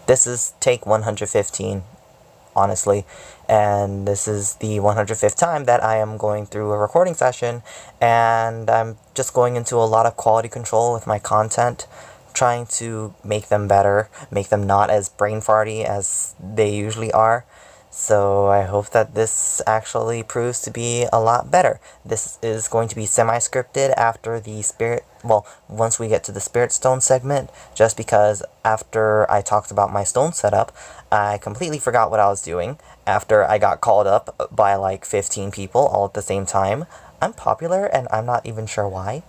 This is take 115, honestly, and this is the 105th time that I am going through a recording session, and I'm just going into a lot of quality control with my content, trying to make them better, make them not as brain farty as they usually are. So I hope that this actually proves to be a lot better. This is going to be semi-scripted after the once we get to the Spirit Stone segment, just because after I talked about my stone setup, I completely forgot what I was doing after I got called up by like 15 people all at the same time. I'm popular and I'm not even sure why.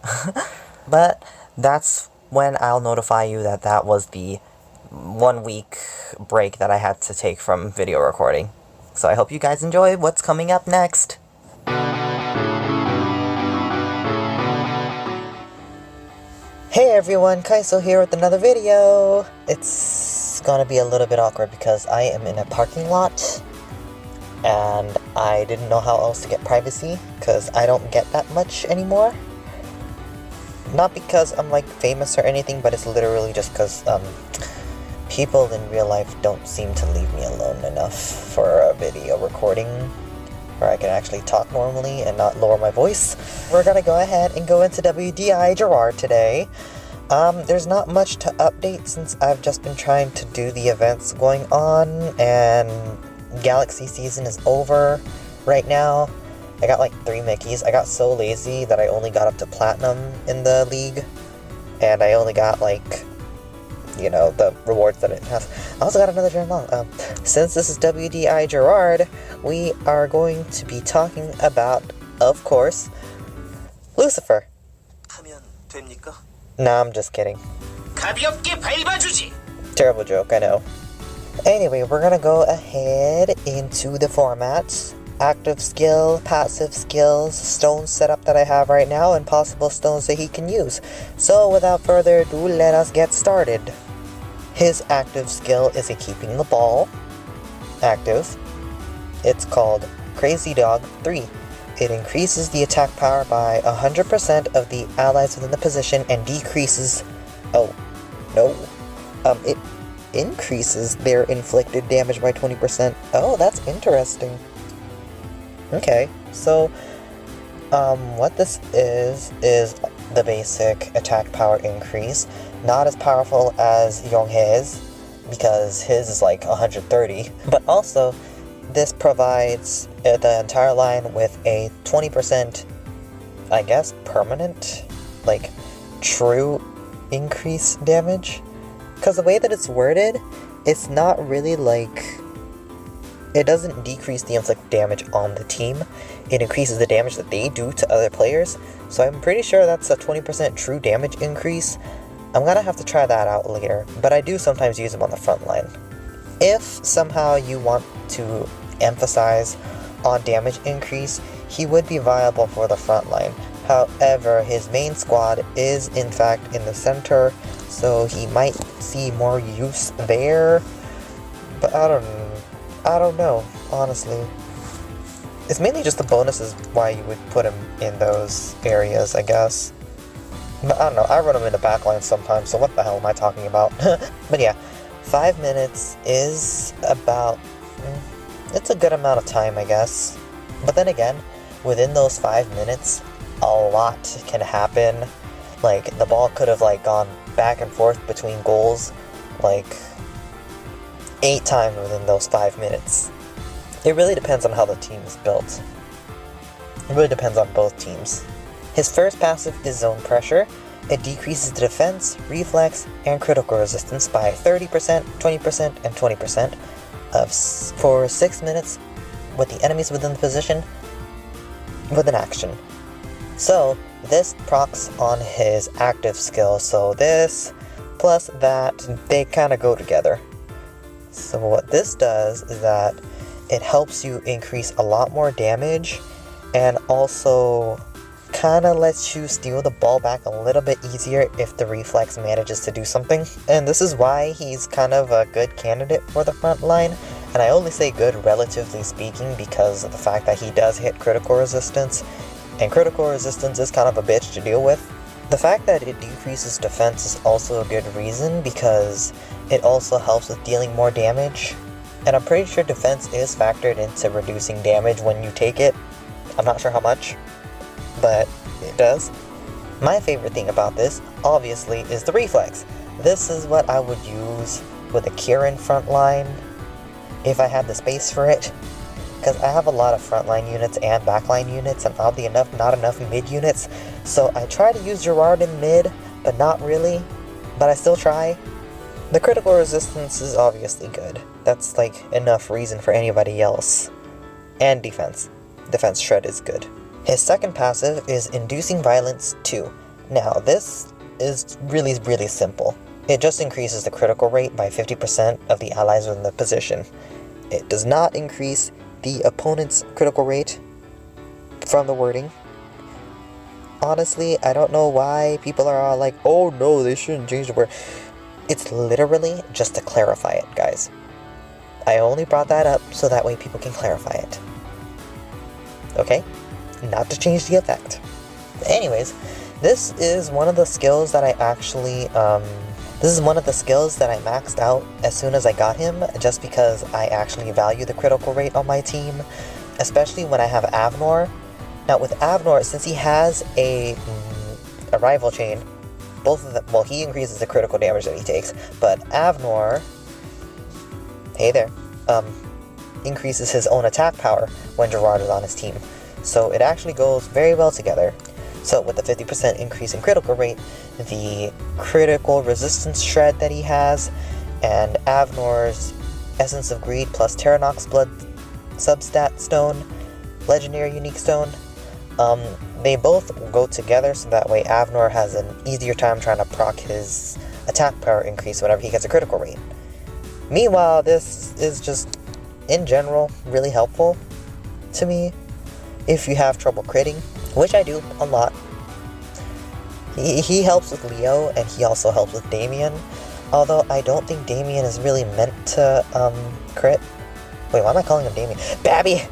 But that's when I'll notify you that that was the 1 week break that I had to take from video recording. So I hope you guys enjoy what's coming up next. Hey everyone, Kaiso here with another video. It's gonna be a little bit awkward because I am in a parking lot and I didn't know how else to get privacy because I don't get that much anymore. Not because I'm like famous or anything, but it's literally just because people in real life don't seem to leave me alone enough for a video recording where I can actually talk normally and not lower my voice. We're gonna go ahead and go into WDI Gerrard today. There's not much to update since I've just been trying to do the events going on, and Galaxy season is over right now. I got like 3 Mickeys. I got so lazy that I only got up to Platinum in the league, and I only got like, you know, the rewards that it has. I also got another journal. Since this is WDI Gerrard, we are going to be talking about, of course, Lucifer. Nah, I'm just kidding. Terrible joke, I know. Anyway, we're gonna go ahead into the formats. Active skill, passive skills, stone setup that I have right now, and possible stones that he can use. So without further ado, let us get started. His active skill is a keeping the ball active. It's called Crazy Dog 3. It increases the attack power by 100% of the allies within the position and decreases... it increases their inflicted damage by 20%. Oh, that's interesting. Okay, so what this is the basic attack power increase. Not as powerful as Yonghe's, because his is like 130, but also this provides the entire line with a 20%, I guess, permanent, like, true increase damage. Because the way that it's worded, it's not really like... It doesn't decrease the inflict damage on the team, it increases the damage that they do to other players, so I'm pretty sure that's a 20% true damage increase. I'm gonna have to try that out later, but I do sometimes use him on the front line. If somehow you want to emphasize on damage increase, he would be viable for the front line. However, his main squad is in fact in the center, so he might see more use there, but I don't know, honestly. It's mainly just the bonuses why you would put him in those areas, I guess. But I don't know, I run him in the backline sometimes, so what the hell am I talking about? But yeah, 5 minutes is about... it's a good amount of time, I guess. But then again, within those 5 minutes, a lot can happen. Like, the ball could have like gone back and forth between goals, like, 8 times within those 5 minutes. It really depends on how the team is built. It really depends on both teams. His first passive is Zone Pressure. It decreases the defense, reflex, and critical resistance by 30%, 20%, and 20% for 6 minutes with the enemies within the position with an action. So this procs on his active skill, so this plus that, they kind of go together. So what this does is that it helps you increase a lot more damage and also kind of lets you steal the ball back a little bit easier if the reflex manages to do something. And this is why he's kind of a good candidate for the front line. And I only say good relatively speaking because of the fact that he does hit critical resistance. And critical resistance is kind of a bitch to deal with. The fact that it decreases defense is also a good reason because it also helps with dealing more damage. And I'm pretty sure defense is factored into reducing damage when you take it. I'm not sure how much, but it does. My favorite thing about this, obviously, is the reflex. This is what I would use with a Kieran frontline if I had the space for it. Because I have a lot of frontline units and backline units, and oddly enough, not enough mid units. So I try to use Gerrard in mid, but not really. But I still try. The critical resistance is obviously good. That's like enough reason for anybody else. And defense. Defense shred is good. His second passive is Inducing Violence 2. Now this is really simple. It just increases the critical rate by 50% of the allies within the position. It does not increase the opponent's critical rate from the wording. Honestly, I don't know why people are all like, oh no, they shouldn't change the word. It's literally just to clarify it, guys. I only brought that up so that way people can clarify it. Okay? Not to change the effect. But anyways, this is one of the skills that I actually, this is one of the skills that I maxed out as soon as I got him, just because I actually value the critical rate on my team, especially when I have Avnor. Now with Avnor, since he has a rival chain, both of them, well, he increases the critical damage that he takes, but Avnor, hey there, increases his own attack power when Gerrard is on his team. So it actually goes very well together. So with the 50% increase in critical rate, the critical resistance shred that he has, and Avnor's Essence of Greed plus Terranox Blood Substat Stone, Legendary Unique Stone, they both go together so that way Avnor has an easier time trying to proc his attack power increase whenever he gets a critical rate. Meanwhile, this is just, in general, really helpful to me if you have trouble critting, which I do a lot. He helps with Leo, and he also helps with Damien, although I don't think Damien is really meant to crit. Wait, why am I calling him Damien? Babby!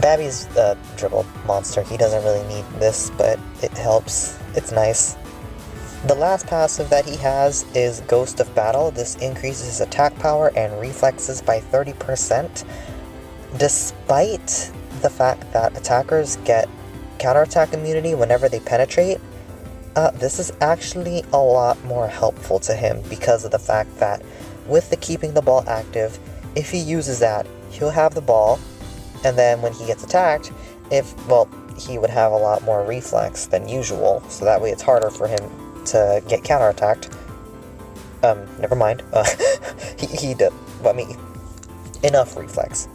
Babby's a dribble monster. He doesn't really need this, but it helps. It's nice. The last passive that he has is Ghost of Battle. This increases his attack power and reflexes by 30%. Despite the fact that attackers get counterattack immunity whenever they penetrate, this is actually a lot more helpful to him because of the fact that with the keeping the ball active, if he uses that, he'll have the ball, and then when he gets attacked, he would have a lot more reflex than usual, so that way it's harder for him to get counterattacked. Never mind. He did, but me. Enough reflex.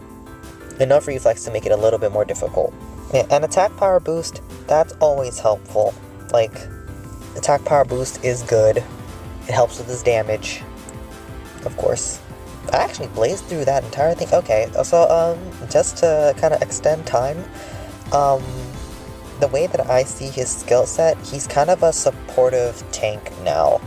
Enough reflex to make it a little bit more difficult. Yeah, an attack power boost, that's always helpful. Like, attack power boost is good. It helps with his damage, of course. I actually blazed through that entire thing. Okay, so, just to kind of extend time, the way that I see his skill set, he's kind of a supportive tank now.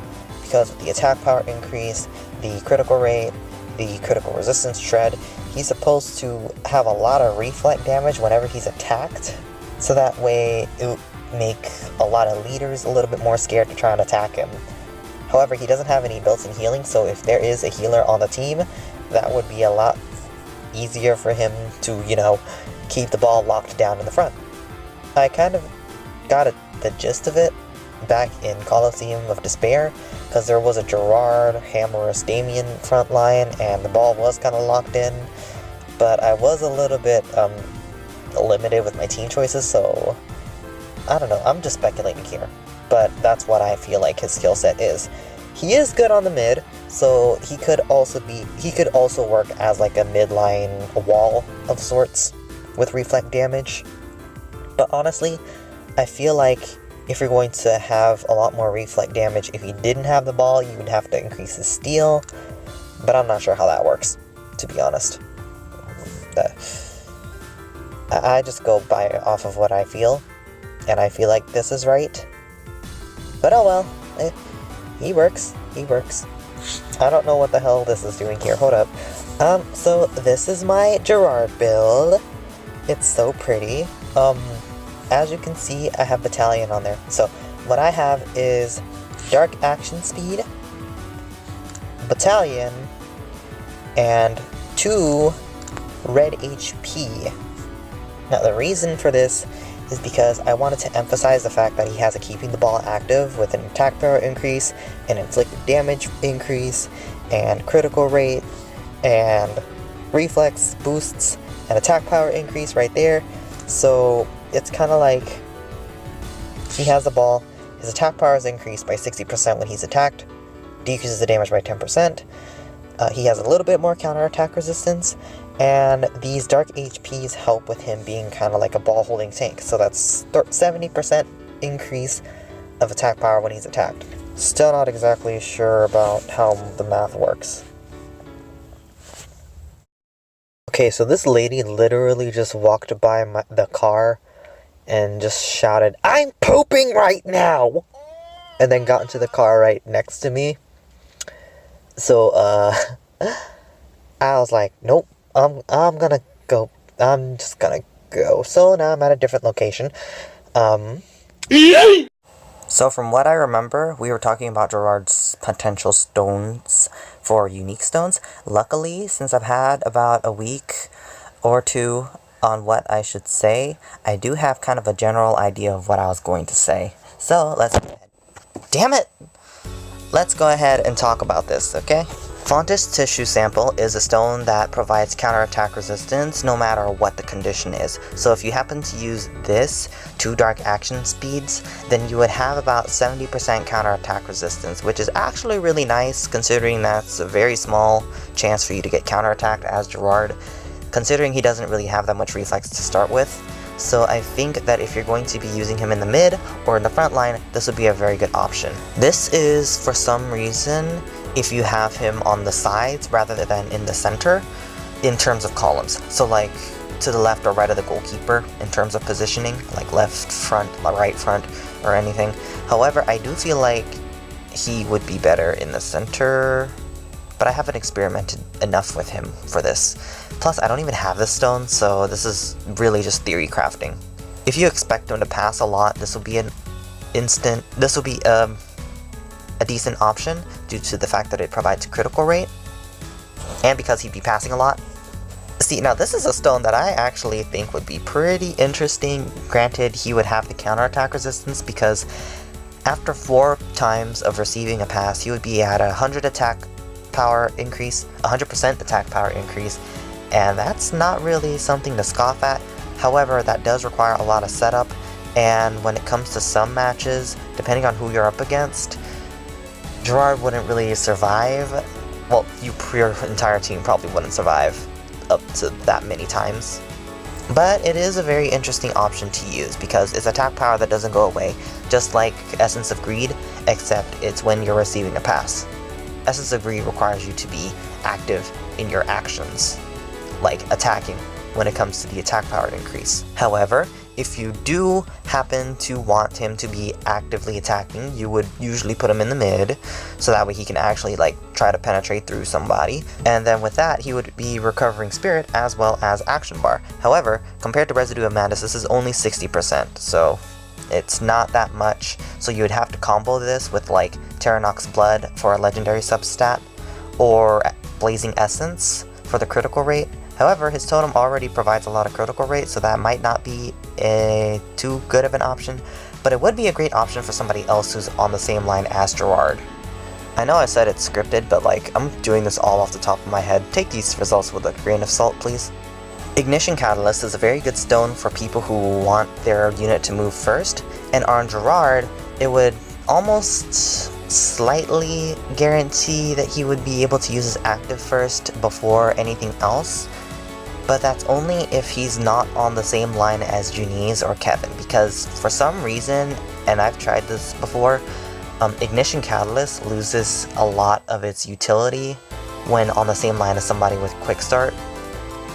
Because with the attack power increase, the critical rate, the critical resistance shred, he's supposed to have a lot of reflect damage whenever he's attacked. So that way, it would make a lot of leaders a little bit more scared to try and attack him. However, he doesn't have any built-in healing, so if there is a healer on the team, that would be a lot easier for him to, you know, keep the ball locked down in the front. I kind of got the gist of it back in Colosseum of Despair, because there was a Gerrard, Hammerus, Damien front line, and the ball was kind of locked in, but I was a little bit limited with my team choices, so I don't know, I'm just speculating here. But that's what I feel like his skill set is. He is good on the mid, so he could also work as like a midline wall of sorts with reflect damage. But honestly, I feel like if you're going to have a lot more reflect damage, if he didn't have the ball, you would have to increase his steal. But I'm not sure how that works, to be honest. I just go by off of what I feel, and I feel like this is right. But oh well, he works. I don't know what the hell this is doing here, hold up. So this is my Gerrard build. It's so pretty. as you can see, I have Battalion on there. So what I have is Dark Action Speed, Battalion, and 2 red HP. Now the reason for this is because I wanted to emphasize the fact that he has a keeping the ball active with an attack power increase, an inflicted damage increase, and critical rate, and reflex boosts, and attack power increase right there. So it's kind of like he has the ball, his attack power is increased by 60% when he's attacked, decreases the damage by 10%, he has a little bit more counterattack resistance, and these dark HPs help with him being kind of like a ball holding tank. So that's 70% increase of attack power when he's attacked. Still not exactly sure about how the math works. Okay, so this lady literally just walked by the car and just shouted, "I'm pooping right now!" And then got into the car right next to me. So, I was like, nope, I'm gonna go. I'm just gonna go. So now I'm at a different location. So from what I remember, we were talking about Gerrard's potential stones for unique stones. Luckily, since I've had about a week or two on what I should say, I do have kind of a general idea of what I was going to say. So let's go ahead. Damn it! Let's go ahead and talk about this, okay? Fontis Tissue Sample is a stone that provides counterattack resistance no matter what the condition is. So if you happen to use this, 2 dark action speeds, then you would have about 70% counterattack resistance, which is actually really nice considering that's a very small chance for you to get counterattacked as Gerrard, considering he doesn't really have that much reflex to start with. So I think that if you're going to be using him in the mid or in the front line, this would be a very good option. This is, for some reason, if you have him on the sides rather than in the center in terms of columns. So like to the left or right of the goalkeeper in terms of positioning, like left front, right front, or anything. However, I do feel like he would be better in the center, but I haven't experimented enough with him for this. Plus, I don't even have this stone, so this is really just theory crafting. If you expect him to pass a lot, this will be a decent option due to the fact that it provides critical rate, and because he'd be passing a lot. See, now this is a stone that I actually think would be pretty interesting. Granted, he would have the counterattack resistance because after 4 times of receiving a pass, he would be at 100 attack power increase, 100% attack power increase, and that's not really something to scoff at. However, that does require a lot of setup, and when it comes to some matches, depending on who you're up against, Gerrard wouldn't really survive. Well, your entire team probably wouldn't survive up to that many times. But it is a very interesting option to use because it's attack power that doesn't go away, just like Essence of Greed, except it's when you're receiving a pass. Essence of Greed requires you to be active in your actions, like attacking when it comes to the attack power increase. However, if you do happen to want him to be actively attacking, you would usually put him in the mid, so that way he can actually like try to penetrate through somebody. And then with that, he would be recovering spirit as well as action bar. However, compared to Residue of Madness, this is only 60%, so it's not that much. So you would have to combo this with like Terranox Blood for a legendary substat, or Blazing Essence for the critical rate. However, his totem already provides a lot of critical rate, so that might not be too good of an option, but it would be a great option for somebody else who's on the same line as Gerrard. I know I said it's scripted, but like, I'm doing this all off the top of my head. Take these results with a grain of salt, please. Ignition Catalyst is a very good stone for people who want their unit to move first, and on Gerrard, it would almost slightly guarantee that he would be able to use his active first before anything else. But that's only if he's not on the same line as Junice or Kevin, because for some reason, and I've tried this before, Ignition Catalyst loses a lot of its utility when on the same line as somebody with Quick Start,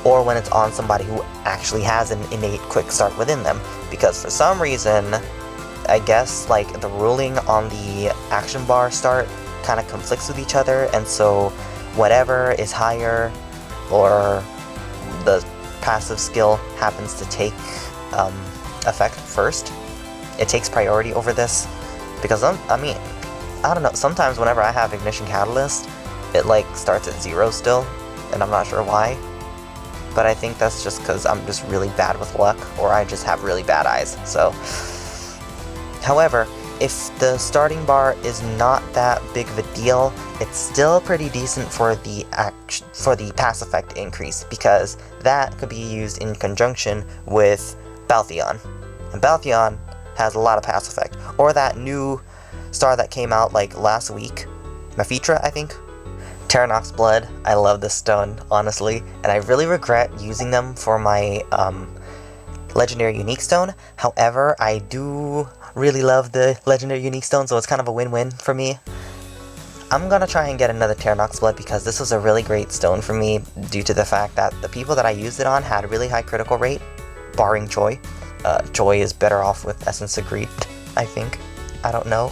or when it's on somebody who actually has an innate Quick Start within them, because for some reason, I guess like the ruling on the action bar start kind of conflicts with each other, and so whatever is higher or the passive skill happens to take effect first. It takes priority over this, because I mean, I don't know, sometimes whenever I have Ignition Catalyst, it like starts at 0 still, and I'm not sure why. But I think that's just because I'm just really bad with luck, or I just have really bad eyes, so. However, if the starting bar is not that big of a deal, it's still pretty decent for the pass effect increase, because that could be used in conjunction with Balthion. And Balthion has a lot of pass effect. Or that new star that came out like last week, Mephitra, I think? Terranox Blood. I love this stone, honestly, and I really regret using them for my Legendary Unique Stone. However, I do really love the Legendary Unique Stone, so it's kind of a win-win for me. I'm gonna try and get another Terranox Blood because this was a really great stone for me due to the fact that the people that I used it on had a really high critical rate, barring Choi. Choi is better off with Essence of Greed, I think. I don't know.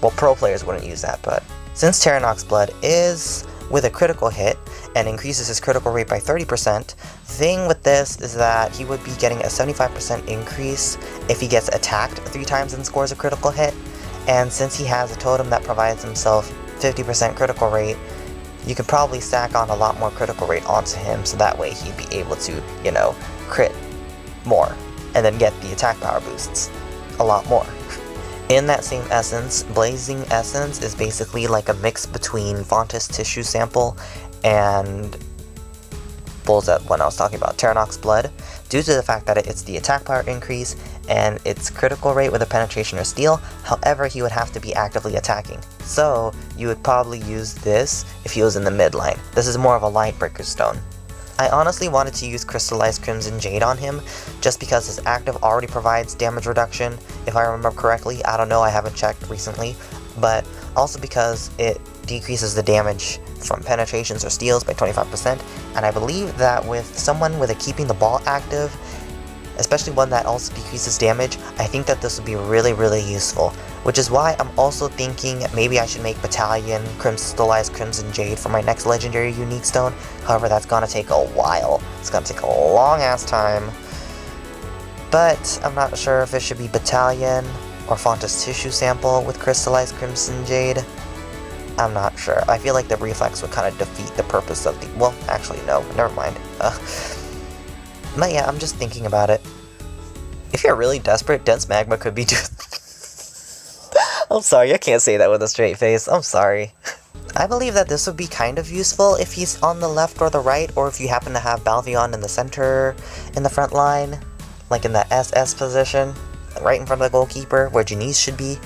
Well, pro players wouldn't use that, but since Terranox Blood is with a critical hit and increases his critical rate by 30%, the thing with this is that he would be getting a 75% increase if he gets attacked 3 times and scores a critical hit, and since he has a totem that provides himself 50% critical rate, you could probably stack on a lot more critical rate onto him, so that way he'd be able to, you know, crit more, and then get the attack power boosts a lot more. In that same essence, Blazing Essence is basically like a mix between Fontis Tissue Sample and what was that one I was talking about, Terranox Blood, due to the fact that it's the attack power increase and its critical rate with a penetration or steal. However, he would have to be actively attacking. So you would probably use this if he was in the mid line. This is more of a line breaker stone. I honestly wanted to use Crystallized Crimson Jade on him, just because his active already provides damage reduction, if I remember correctly. I don't know, I haven't checked recently, but also because it decreases the damage from penetrations or steals by 25%, and I believe that with someone with a Keeping the Ball active, especially one that also decreases damage, I think that this would be really, really useful. Which is why I'm also thinking maybe I should make Battalion Crystallized Crimson Jade for my next Legendary Unique Stone. However, that's gonna take a while. It's gonna take a long ass time. But I'm not sure if it should be Battalion or Fontis Tissue Sample with Crystallized Crimson Jade. I'm not sure. I feel like the reflex would kind of defeat the purpose of the... Well, actually, no. Never mind. But yeah, I'm just thinking about it. If you're really desperate, Dense Magma could be just... I'm sorry, I can't say that with a straight face. I'm sorry. I believe that this would be kind of useful if he's on the left or the right, or if you happen to have Balthion in the center, in the front line, like in the SS position, right in front of the goalkeeper, where Janice should be.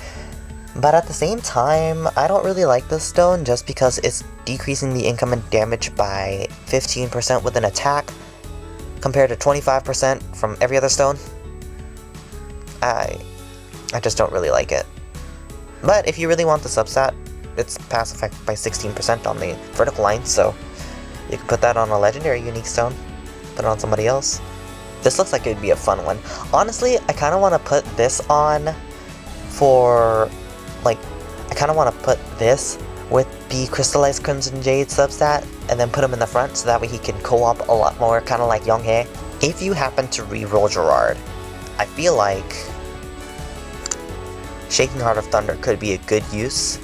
But at the same time, I don't really like this stone just because it's decreasing the incoming damage by 15% with an attack, compared to 25% from every other stone. I just don't really like it. But if you really want the substat, it's pass effect by 16% on the vertical line, so you can put that on a Legendary Unique Stone, put it on somebody else. This looks like it would be a fun one. Honestly, I kind of want to put this on for, like, I kind of want to put this with the Crystallized Crimson Jade substat, and then put him in the front so that way he can co-op a lot more, kind of like Yonghae. If you happen to re-roll Gerrard, I feel like Shaking Heart of Thunder could be a good use,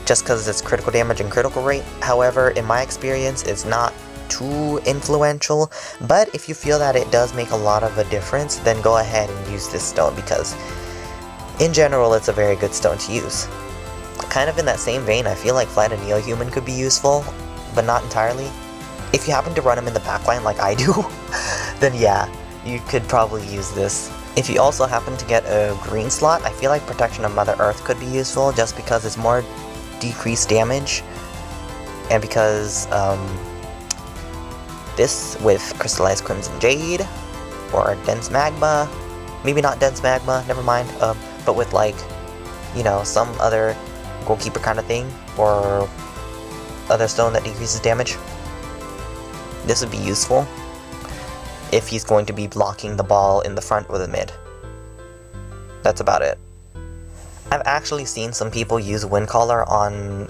just because it's critical damage and critical rate. However, in my experience, it's not too influential, but if you feel that it does make a lot of a difference, then go ahead and use this stone, because in general, it's a very good stone to use. Kind of in that same vein, I feel like Flight of Neo-Human could be useful, but not entirely. If you happen to run him in the backline like I do, then yeah, you could probably use this. If you also happen to get a green slot, I feel like Protection of Mother Earth could be useful, just because it's more decreased damage, and because this with Crystallized Crimson Jade, or Dense Magma, maybe not Dense Magma, never mind, but with, like, you know, some other goalkeeper kind of thing, or other stone that decreases damage, this would be useful if he's going to be blocking the ball in the front or the mid. That's about it. I've actually seen some people use Windcaller on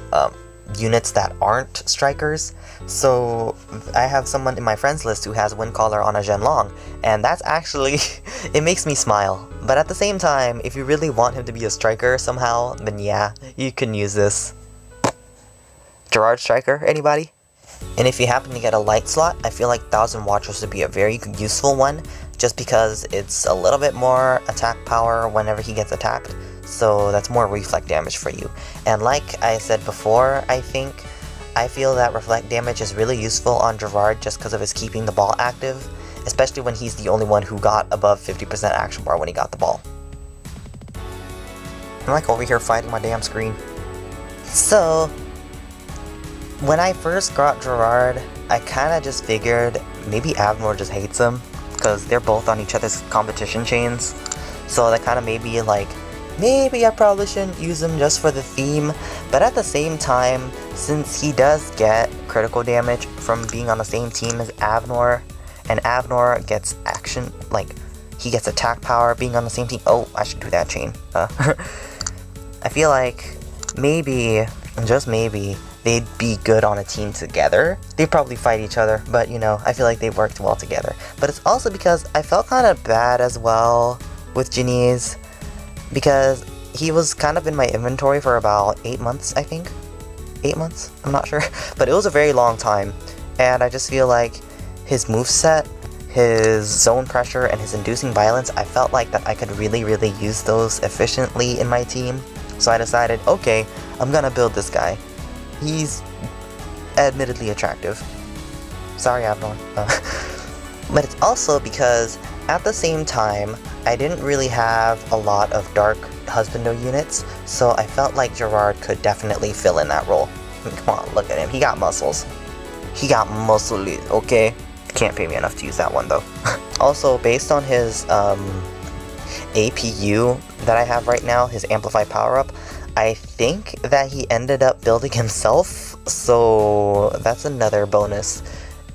units that aren't strikers. So I have someone in my friends list who has Windcaller on a Zhenlong, and that's actually, it makes me smile. But at the same time, if you really want him to be a striker somehow, then yeah, you can use this. Gerrard striker, anybody? And if you happen to get a light slot, I feel like 1000 Watchers would be a very useful one, just because it's a little bit more attack power whenever he gets attacked, so that's more reflect damage for you. And like I said before, I feel that reflect damage is really useful on Gerrard just because of his keeping the ball active, especially when he's the only one who got above 50% action bar when he got the ball. I'm like over here fighting my damn screen. So, when I first got Gerrard, I kinda just figured maybe Avnor just hates him, because they're both on each other's competition chains. So that kinda made me like, maybe I probably shouldn't use him just for the theme. But at the same time, since he does get critical damage from being on the same team as Avnor, and Avnor gets action, like, he gets attack power being on the same team. Oh, I should do that chain. I feel like maybe, just maybe, they'd be good on a team together. They'd probably fight each other, but you know, I feel like they worked well together. But it's also because I felt kind of bad as well with Janice, because he was kind of in my inventory for about 8 months, I think. 8 months? I'm not sure. But it was a very long time, and I just feel like his moveset, his zone pressure, and his inducing violence, I felt like that I could really use those efficiently in my team. So I decided, okay, I'm gonna build this guy. He's admittedly attractive. Sorry, Avnor. But it's also because, at the same time, I didn't really have a lot of Dark Husbando units, so I felt like Gerrard could definitely fill in that role. I mean, come on, look at him. He got muscles. He got muscle, okay? Can't pay me enough to use that one, though. Also, based on his APU that I have right now, his Amplify power-up, I think that he ended up building himself, so that's another bonus.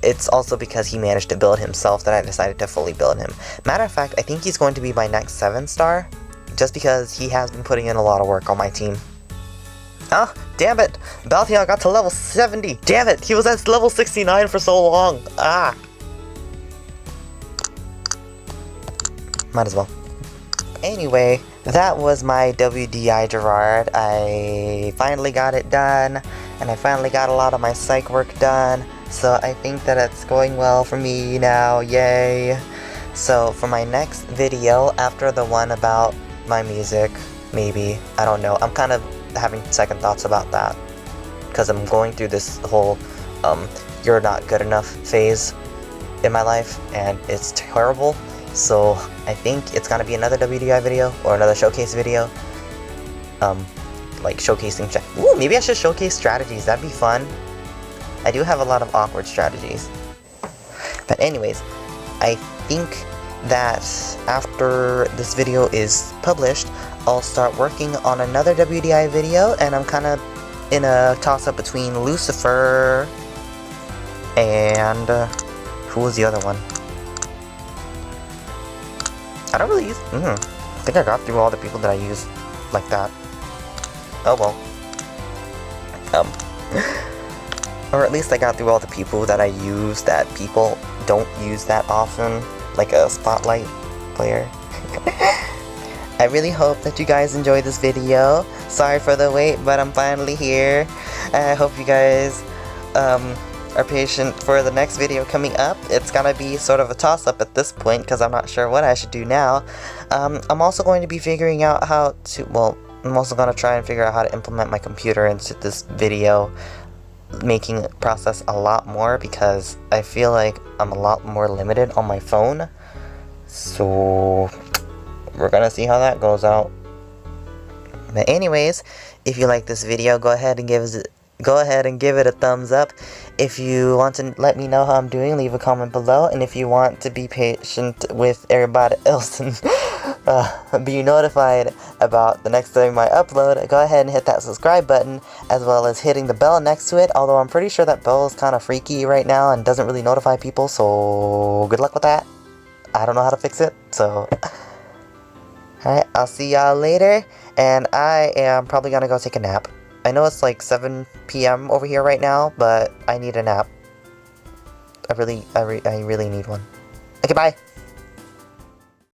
It's also because he managed to build himself that I decided to fully build him. Matter of fact, I think he's going to be my next 7-star, just because he has been putting in a lot of work on my team. Ah, damn it! Baltheon got to level 70! Damn it! He was at level 69 for so long! Ah! Might as well. Anyway, that was my WDI Gerrard. I finally got it done, and I finally got a lot of my psych work done, so I think that it's going well for me now, yay! So for my next video, after the one about my music, maybe, I don't know, I'm kind of having second thoughts about that, because I'm going through this whole, you're not good enough phase in my life, and it's terrible. So I think it's gonna be another WDI video or another showcase video. Like showcasing. Ooh, maybe I should showcase strategies. That'd be fun. I do have a lot of awkward strategies. But anyways, I think that after this video is published, I'll start working on another WDI video, and I'm kind of in a toss-up between Lucifer and who was the other one? I don't really use... I think I got through all the people that I use like that. Oh well. Or at least I got through all the people that I use that people don't use that often, like a Spotlight player. I really hope that you guys enjoyed this video. Sorry for the wait, but I'm finally here. I hope you guys are patient for the next video coming up. It's gonna be sort of a toss-up at this point because I'm not sure what I should do now. I'm also going to be figuring out how to, well, I'm also gonna try and figure out how to implement my computer into this video making process a lot more, because I feel like I'm a lot more limited on my phone. So we're gonna see how that goes out. But anyways, if you like this video, go ahead and give it a thumbs up. If you want to let me know how I'm doing, leave a comment below. And if you want to be patient with everybody else and be notified about the next time I upload, go ahead and hit that subscribe button, as well as hitting the bell next to it. Although I'm pretty sure that bell is kind of freaky right now and doesn't really notify people, so good luck with that. I don't know how to fix it, so... Alright, I'll see y'all later, and I am probably gonna go take a nap. I know it's like 7 p.m. over here right now, but I need a nap. I really need one. Okay, bye!